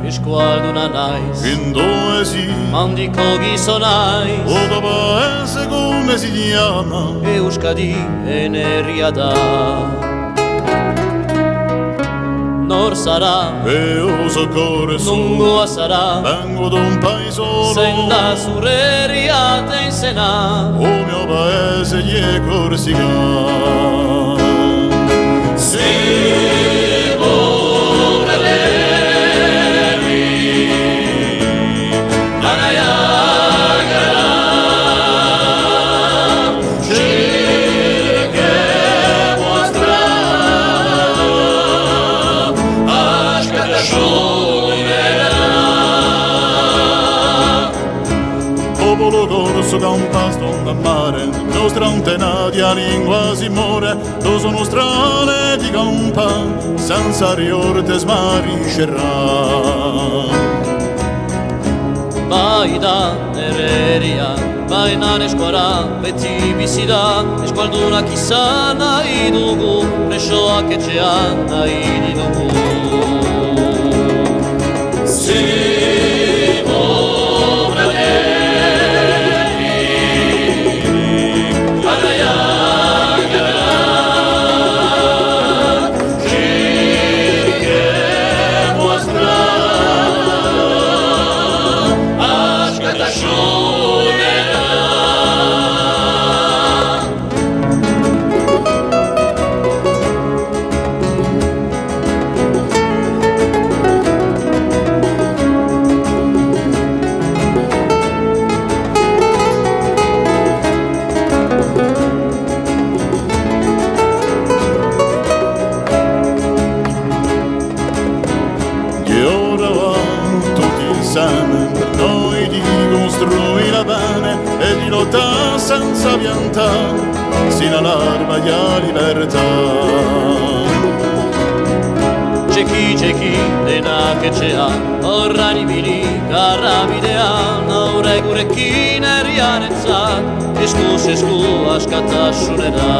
Eskualduna naiz, Mendiko gizon naiz, Oda paese come si chiama? Euskadi herria da. Nor sarà, Io so corsu, Nungoa sarà, vengo da un paesolu, Zein da zure Herriaten izena, o mio paese Ghje CORSICA. SIMU FRATELLI, ANAIAK, Gara, CIRCHEMU STRADA, Askatasunera. Popolo corso, Campa, stonde mare, nostr'antenati a lingua si muore, lo sono strane di Campa, senza riorte smariscerà. Vai da herria, vai na nesquara, beti bisida, Eskualduna chissà naiz dugu, presoak etxean naiz dugu. SIMU FRATELLI, ANAIAK, CIRCHEMU STRADA, Askatasunera. Che ora va tutti insieme per noi di costruire bene e di lottare senza piantare sino all'alba di libertà. C'è chi, dena che c'è, orrani bili, carabidea, naure gurekin herriarentzat, esku, Askatasunera.